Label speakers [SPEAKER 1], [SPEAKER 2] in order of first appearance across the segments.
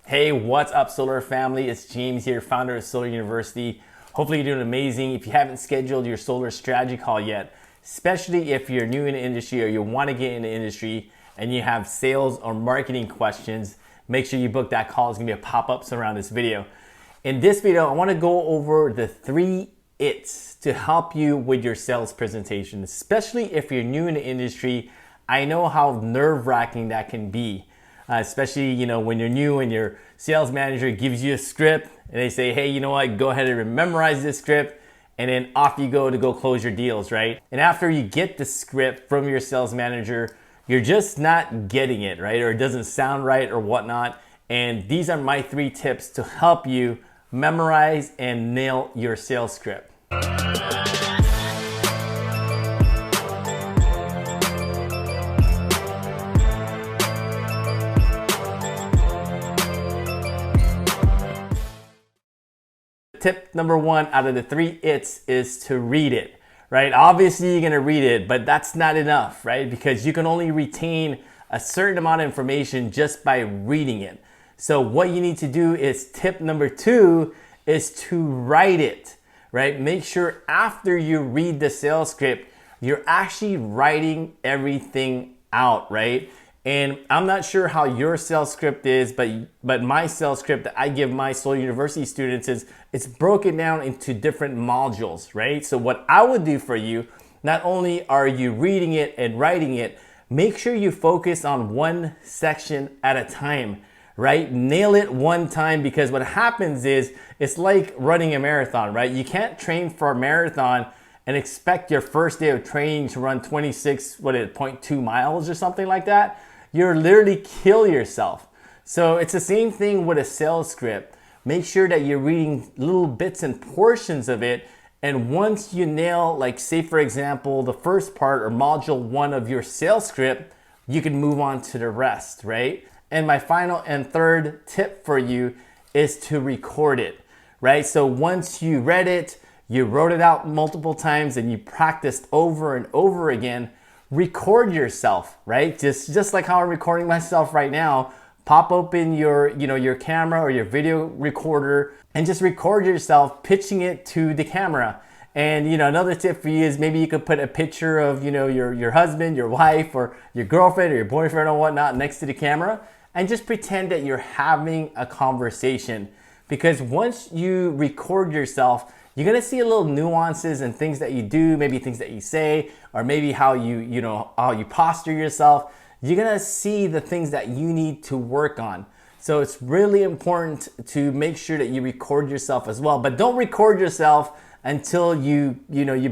[SPEAKER 1] Hey, what's up, Solar family? It's James here, founder of Solar University. Hopefully you're doing amazing. If you haven't scheduled your solar strategy call yet, especially if you're new in the industry or you want to get in the industry and you have sales or marketing questions, make sure you book that call. It's gonna be a pop-up around this video. In this video, I want to go over the 3 ITs to help you with your sales presentation, especially if you're new in the industry. I know how nerve-wracking that can be. Especially, when you're new and your sales manager gives you a script and they say, hey, you know what, go ahead and memorize this script, and then off you go to go close your deals, right? And after you get the script from your sales manager, you're just not getting it, right? Or it doesn't sound right or whatnot. And these are my 3 tips to help you memorize and nail your sales script. Tip number 1 out of the 3 ITs is to read it, right? Obviously you're gonna read it, but that's not enough, right? Because you can only retain a certain amount of information just by reading it. So what you need to do is tip number 2 is to write it, right? Make sure after you read the sales script, you're actually writing everything out, right? And I'm not sure how your sales script is, but my sales script that I give my Solar University students is it's broken down into different modules, right? So what I would do for you, not only are you reading it and writing it, make sure you focus on one section at a time, right? Nail it one time, because what happens is it's like running a marathon, right? You can't train for a marathon and expect your first day of training to run 0.2 miles or something like that. You'll literally kill yourself. So it's the same thing with a sales script. Make sure that you're reading little bits and portions of it. And once you nail, like say for example, the first part or module 1 of your sales script, you can move on to the rest, right? And my final and third tip for you is to record it, right? So once you read it, you wrote it out multiple times and you practiced over and over again, record yourself, right? Just like how I'm recording myself right now. Pop open your camera or your video recorder and just record yourself pitching it to the camera. And another tip for you is maybe you could put a picture of your husband, your wife, or your girlfriend or your boyfriend or whatnot next to the camera, and just pretend that you're having a conversation. Because once you record yourself, you're gonna see a little nuances and things that you do, maybe things that you say, or maybe how you posture yourself. You're gonna see the things that you need to work on. So it's really important to make sure that you record yourself as well. But don't record yourself until you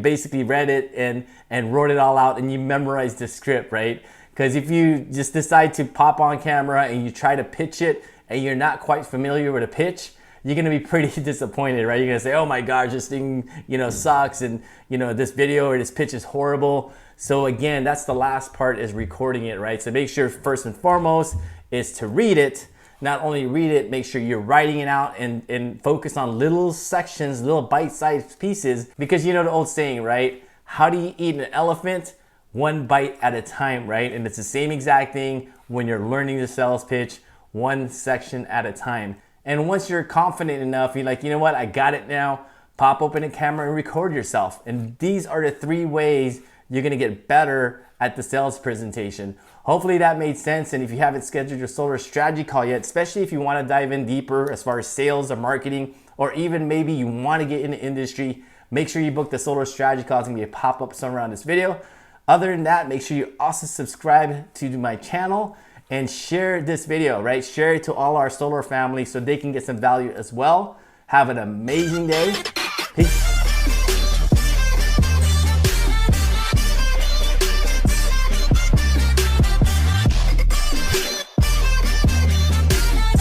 [SPEAKER 1] basically read it and wrote it all out and you memorized the script, right? Because if you just decide to pop on camera and you try to pitch it and you're not quite familiar with a pitch, you're gonna be pretty disappointed, right? You're gonna say, oh my gosh, this thing, sucks, and this video or this pitch is horrible. So again, that's the last part, is recording it, right? So make sure first and foremost is to read it. Not only read it, make sure you're writing it out and focus on little sections, little bite-sized pieces, because the old saying, right? How do you eat an elephant? One bite at a time, right? And it's the same exact thing when you're learning the sales pitch, one section at a time. And once you're confident enough, you're like, you know what, I got it now, pop open a camera and record yourself. And these are the 3 ways you're gonna get better at the sales presentation. Hopefully that made sense. And if you haven't scheduled your solar strategy call yet, especially if you wanna dive in deeper as far as sales or marketing, or even maybe you wanna get in the industry, make sure you book the solar strategy call. It's gonna be a pop-up somewhere on this video. Other than that, make sure you also subscribe to my channel and share this video, right? Share it to all our solar family so they can get some value as well. Have an amazing day. Peace.